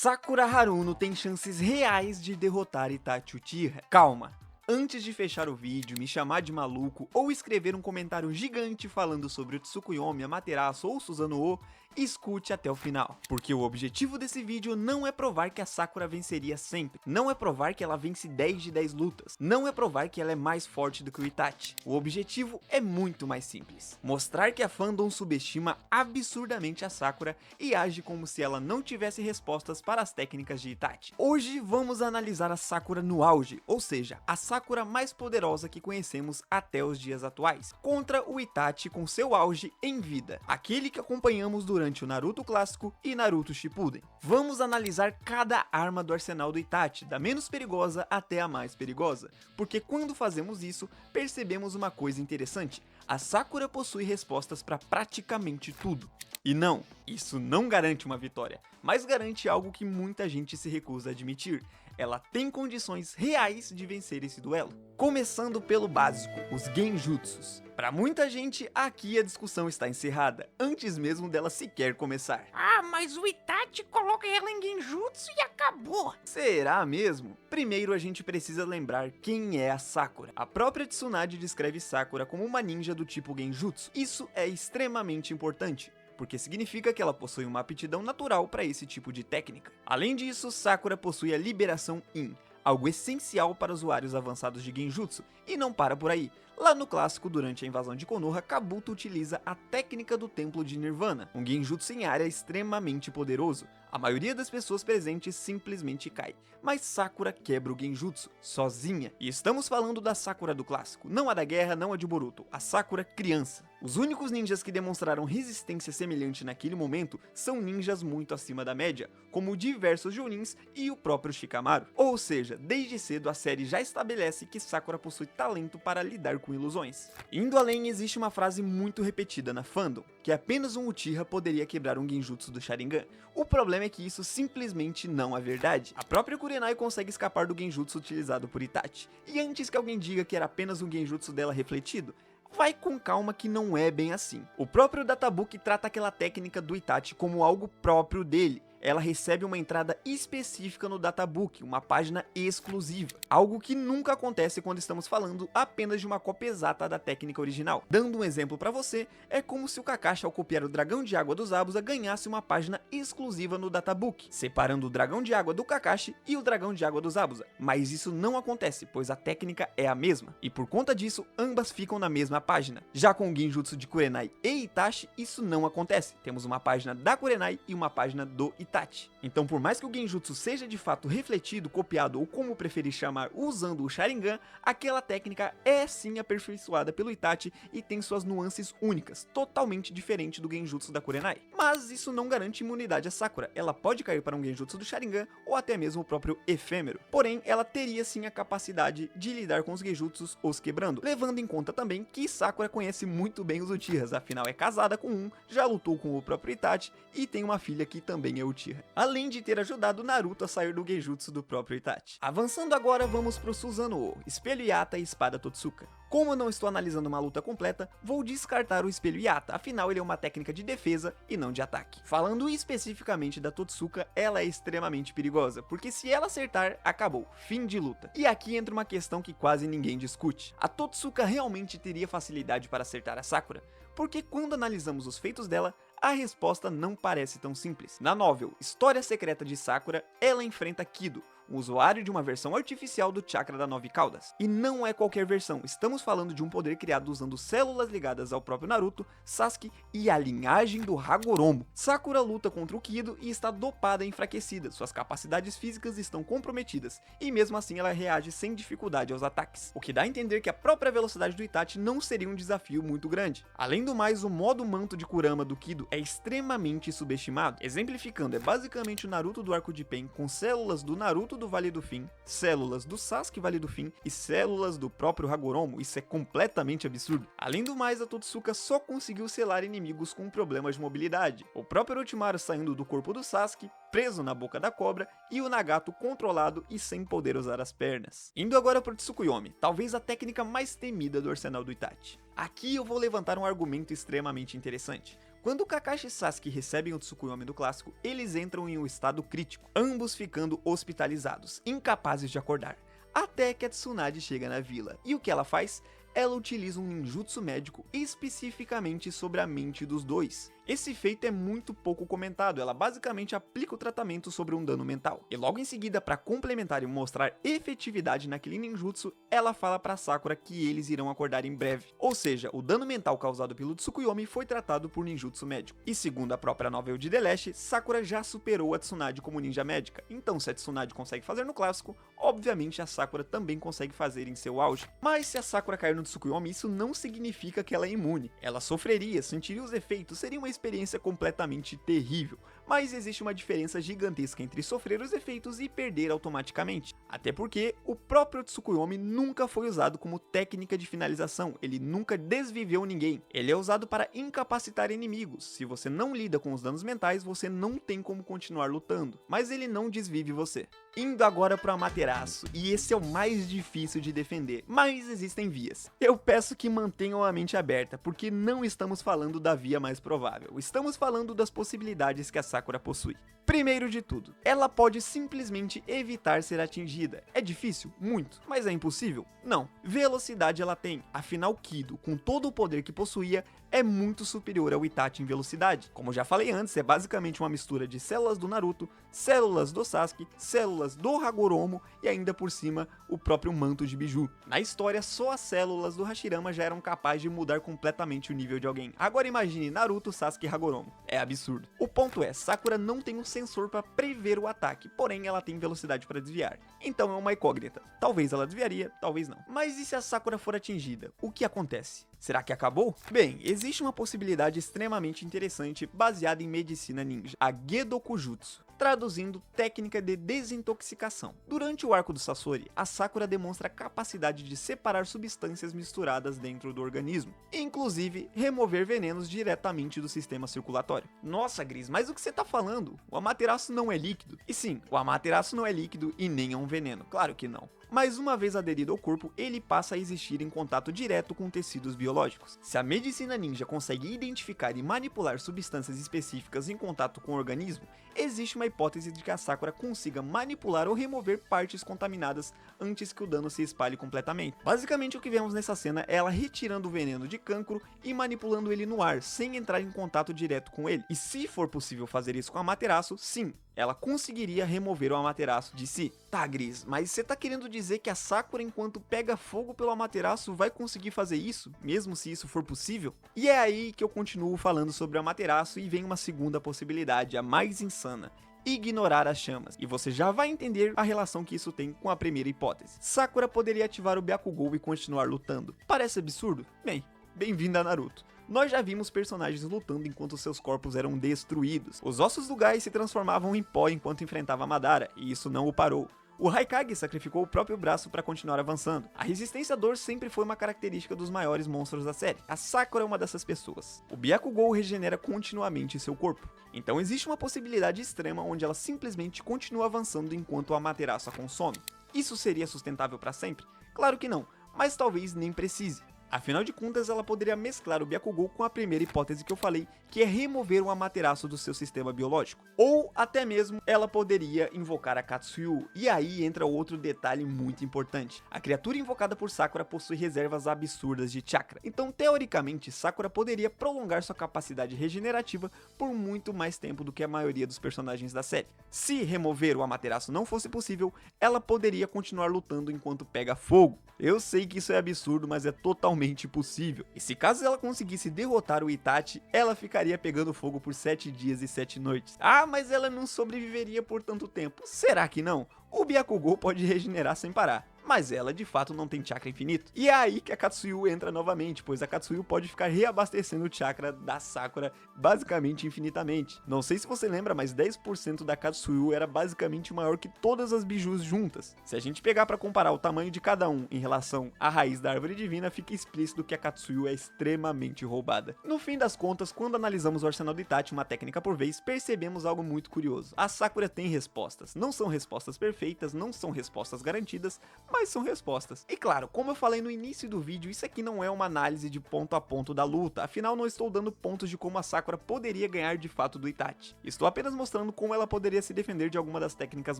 Sakura Haruno tem chances reais de derrotar Itachi Uchiha. Calma, antes de fechar o vídeo, me chamar de maluco ou escrever um comentário gigante falando sobre o Tsukuyomi, Amaterasu ou Susanoo, escute até o final, porque o objetivo desse vídeo não é provar que a Sakura venceria sempre, não é provar que ela vence 10 de 10 lutas, não é provar que ela é mais forte do que o Itachi. O objetivo é muito mais simples, mostrar que a fandom subestima absurdamente a Sakura e age como se ela não tivesse respostas para as técnicas de Itachi. Hoje vamos analisar a Sakura no auge, ou seja, a Sakura mais poderosa que conhecemos até os dias atuais, contra o Itachi com seu auge em vida, aquele que acompanhamos durante o Naruto clássico e Naruto Shippuden. Vamos analisar cada arma do arsenal do Itachi, da menos perigosa até a mais perigosa, porque quando fazemos isso, percebemos uma coisa interessante: a Sakura possui respostas para praticamente tudo. E não, isso não garante uma vitória, mas garante algo que muita gente se recusa a admitir: ela tem condições reais de vencer esse duelo. Começando pelo básico, os genjutsus. Para muita gente, aqui a discussão está encerrada, antes mesmo dela sequer começar. Ah, mas o Itachi coloca ela em genjutsu e acabou. Será mesmo? Primeiro a gente precisa lembrar quem é a Sakura. A própria Tsunade descreve Sakura como uma ninja do tipo genjutsu. Isso é extremamente importante, porque significa que ela possui uma aptidão natural para esse tipo de técnica. Além disso, Sakura possui a liberação In, algo essencial para usuários avançados de genjutsu, e não para por aí. Lá no clássico, durante a invasão de Konoha, Kabuto utiliza a técnica do Templo de Nirvana, um genjutsu em área extremamente poderoso. A maioria das pessoas presentes simplesmente cai, mas Sakura quebra o genjutsu, sozinha. E estamos falando da Sakura do clássico, não a da guerra, não a de Boruto, a Sakura criança. Os únicos ninjas que demonstraram resistência semelhante naquele momento são ninjas muito acima da média, como diversos Jounins e o próprio Shikamaru. Ou seja, desde cedo a série já estabelece que Sakura possui talento para lidar com ilusões. Indo além, existe uma frase muito repetida na fandom, que apenas um Uchiha poderia quebrar um genjutsu do Sharingan. O problema é que isso simplesmente não é verdade. A própria Kurenai consegue escapar do genjutsu utilizado por Itachi, e antes que alguém diga que era apenas um genjutsu dela refletido, vai com calma que não é bem assim. O próprio Databook trata aquela técnica do Itachi como algo próprio dele. Ela recebe uma entrada específica no Databook, uma página exclusiva, algo que nunca acontece quando estamos falando apenas de uma cópia exata da técnica original. Dando um exemplo para você, é como se o Kakashi, ao copiar o Dragão de Água do Zabuza, ganhasse uma página exclusiva no Databook, separando o Dragão de Água do Kakashi e o Dragão de Água do Zabuza. Mas isso não acontece, pois a técnica é a mesma, e por conta disso, ambas ficam na mesma página. Já com o genjutsu de Kurenai e Itachi, isso não acontece. Temos uma página da Kurenai e uma página do Itachi. Então, por mais que o genjutsu seja de fato refletido, copiado ou como preferir chamar usando o Sharingan, aquela técnica é sim aperfeiçoada pelo Itachi e tem suas nuances únicas, totalmente diferente do genjutsu da Kurenai. Mas isso não garante imunidade a Sakura. Ela pode cair para um genjutsu do Sharingan ou até mesmo o próprio efêmero. Porém, ela teria sim a capacidade de lidar com os genjutsus os quebrando, levando em conta também que Sakura conhece muito bem os Uchihas, afinal é casada com um, já lutou com o próprio Itachi e tem uma filha que também é Uchiha, além de ter ajudado Naruto a sair do genjutsu do próprio Itachi. Avançando agora, vamos pro Susanoo, Espelho Yata e Espada Totsuka. Como eu não estou analisando uma luta completa, vou descartar o Espelho Yata, afinal ele é uma técnica de defesa e não de ataque. Falando especificamente da Totsuka, ela é extremamente perigosa, porque se ela acertar, acabou, fim de luta. E aqui entra uma questão que quase ninguém discute: a Totsuka realmente teria facilidade para acertar a Sakura? Porque quando analisamos os feitos dela, a resposta não parece tão simples. Na novel História Secreta de Sakura, ela enfrenta Kido, um usuário de uma versão artificial do chakra da Nove Caudas. E não é qualquer versão, estamos falando de um poder criado usando células ligadas ao próprio Naruto, Sasuke e a linhagem do Hagoromo. Sakura luta contra o Kido e está dopada e enfraquecida, suas capacidades físicas estão comprometidas, e mesmo assim ela reage sem dificuldade aos ataques, o que dá a entender que a própria velocidade do Itachi não seria um desafio muito grande. Além do mais, o modo manto de Kurama do Kido é extremamente subestimado. Exemplificando, é basicamente o Naruto do Arco de Pen com células do Naruto do Vale do Fim, células do Sasuke Vale do Fim e células do próprio Hagoromo. Isso é completamente absurdo. Além do mais, a Totsuka só conseguiu selar inimigos com problemas de mobilidade. O próprio Orochimaru saindo do corpo do Sasuke, preso na boca da cobra, e o Nagato controlado e sem poder usar as pernas. Indo agora pro Tsukuyomi, talvez a técnica mais temida do arsenal do Itachi. Aqui eu vou levantar um argumento extremamente interessante. Quando Kakashi e Sasuke recebem o Tsukuyomi do clássico, eles entram em um estado crítico, ambos ficando hospitalizados, incapazes de acordar, até que a Tsunade chega na vila. E o que ela faz? Ela utiliza um ninjutsu médico especificamente sobre a mente dos dois. Esse feito é muito pouco comentado, ela basicamente aplica o tratamento sobre um dano mental. E logo em seguida, para complementar e mostrar efetividade naquele ninjutsu, ela fala para Sakura que eles irão acordar em breve. Ou seja, o dano mental causado pelo Tsukuyomi foi tratado por ninjutsu médico. E segundo a própria novel de The Last, Sakura já superou a Tsunade como ninja médica. Então se a Tsunade consegue fazer no clássico, obviamente a Sakura também consegue fazer em seu auge. Mas se a Sakura cair no Tsukuyomi, isso não significa que ela é imune. Ela sofreria, sentiria os efeitos, seria uma experiência completamente terrível, mas existe uma diferença gigantesca entre sofrer os efeitos e perder automaticamente. Até porque o próprio Tsukuyomi nunca foi usado como técnica de finalização, ele nunca desviveu ninguém. Ele é usado para incapacitar inimigos. Se você não lida com os danos mentais, você não tem como continuar lutando, mas ele não desvive você. Indo agora para o Amaterasu, e esse é o mais difícil de defender, mas existem vias. Eu peço que mantenham a mente aberta, porque não estamos falando da via mais provável, estamos falando das possibilidades que a Sakura possui. Primeiro de tudo, ela pode simplesmente evitar ser atingida. É difícil? Muito. Mas é impossível? Não. Velocidade ela tem, afinal Kido, com todo o poder que possuía, é muito superior ao Itachi em velocidade. Como já falei antes, é basicamente uma mistura de células do Naruto, células do Sasuke, células do Hagoromo e ainda por cima o próprio manto de Biju. Na história, só as células do Hashirama já eram capazes de mudar completamente o nível de alguém. Agora imagine Naruto, Sasuke e Hagoromo. É absurdo. O ponto é, Sakura não tem um sensor para prever o ataque, porém ela tem velocidade para desviar. Então é uma incógnita. Talvez ela desviaria, talvez não. Mas e se a Sakura for atingida? O que acontece? Será que acabou? Bem, existe uma possibilidade extremamente interessante baseada em medicina ninja, a Gedokujutsu, traduzindo técnica de desintoxicação. Durante o arco do Sasori, a Sakura demonstra a capacidade de separar substâncias misturadas dentro do organismo, inclusive remover venenos diretamente do sistema circulatório. Nossa, Gris, mas o que você tá falando? O Amaterasu não é líquido. E sim, o Amaterasu não é líquido e nem é um veneno, claro que não. Mas uma vez aderido ao corpo, ele passa a existir em contato direto com tecidos biológicos. Se a medicina ninja consegue identificar e manipular substâncias específicas em contato com o organismo, existe uma hipótese de que a Sakura consiga manipular ou remover partes contaminadas antes que o dano se espalhe completamente. Basicamente o que vemos nessa cena é ela retirando o veneno de cancro e manipulando ele no ar, sem entrar em contato direto com ele. E se for possível fazer isso com a Amaterasu, sim, ela conseguiria remover o Amaterasu de si. Tá, Gris, mas você tá querendo dizer que a Sakura, enquanto pega fogo pelo Amaterasu, vai conseguir fazer isso, mesmo se isso for possível? E é aí que eu continuo falando sobre o Amaterasu e vem uma segunda possibilidade, a mais insana: ignorar as chamas. E você já vai entender a relação que isso tem com a primeira hipótese. Sakura poderia ativar o Byakugou e continuar lutando. Parece absurdo? Bem, bem-vindo a Naruto. Nós já vimos personagens lutando enquanto seus corpos eram destruídos. Os ossos do Gai se transformavam em pó enquanto enfrentava Madara, e isso não o parou. O Haikage sacrificou o próprio braço para continuar avançando. A resistência à dor sempre foi uma característica dos maiores monstros da série. A Sakura é uma dessas pessoas. O Byakugou regenera continuamente seu corpo. Então existe uma possibilidade extrema onde ela simplesmente continua avançando enquanto o Amaterasu a consome. Isso seria sustentável para sempre? Claro que não, mas talvez nem precise. Afinal de contas, ela poderia mesclar o Byakugou com a primeira hipótese que eu falei, que é remover o Amaterasu do seu sistema biológico. Ou até mesmo ela poderia invocar a Katsuyu. E aí entra outro detalhe muito importante. A criatura invocada por Sakura possui reservas absurdas de chakra. Então, teoricamente, Sakura poderia prolongar sua capacidade regenerativa por muito mais tempo do que a maioria dos personagens da série. Se remover o Amaterasu não fosse possível, ela poderia continuar lutando enquanto pega fogo. Eu sei que isso é absurdo, mas é totalmente possível. E se caso ela conseguisse derrotar o Itachi, ela ficaria pegando fogo por 7 dias e 7 noites. Ah, mas ela não sobreviveria por tanto tempo. Será que não? O Byakugou pode regenerar sem parar, mas ela de fato não tem chakra infinito. E é aí que a Katsuyu entra novamente, pois a Katsuyu pode ficar reabastecendo o chakra da Sakura basicamente infinitamente. Não sei se você lembra, mas 10% da Katsuyu era basicamente maior que todas as bijus juntas. Se a gente pegar para comparar o tamanho de cada um em relação à raiz da árvore divina, fica explícito que a Katsuyu é extremamente roubada. No fim das contas, quando analisamos o arsenal do Itachi uma técnica por vez, percebemos algo muito curioso. A Sakura tem respostas, não são respostas perfeitas, não são respostas garantidas, mas são respostas. E claro, como eu falei no início do vídeo, isso aqui não é uma análise de ponto a ponto da luta, afinal não estou dando pontos de como a Sakura poderia ganhar de fato do Itachi. Estou apenas mostrando como ela poderia se defender de alguma das técnicas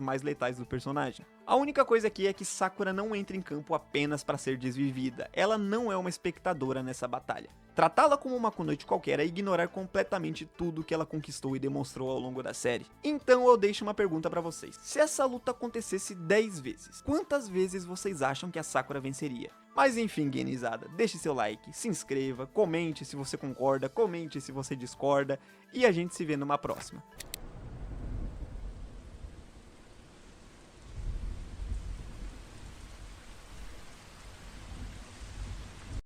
mais letais do personagem. A única coisa aqui é que Sakura não entra em campo apenas para ser desvivida, ela não é uma espectadora nessa batalha. Tratá-la como uma Kunoichi qualquer é ignorar completamente tudo que ela conquistou e demonstrou ao longo da série. Então eu deixo uma pergunta pra vocês. Se essa luta acontecesse 10 vezes, quantas vezes vocês acham que a Sakura venceria? Mas enfim, guinizada, deixe seu like, se inscreva, comente se você concorda, comente se você discorda, e a gente se vê numa próxima.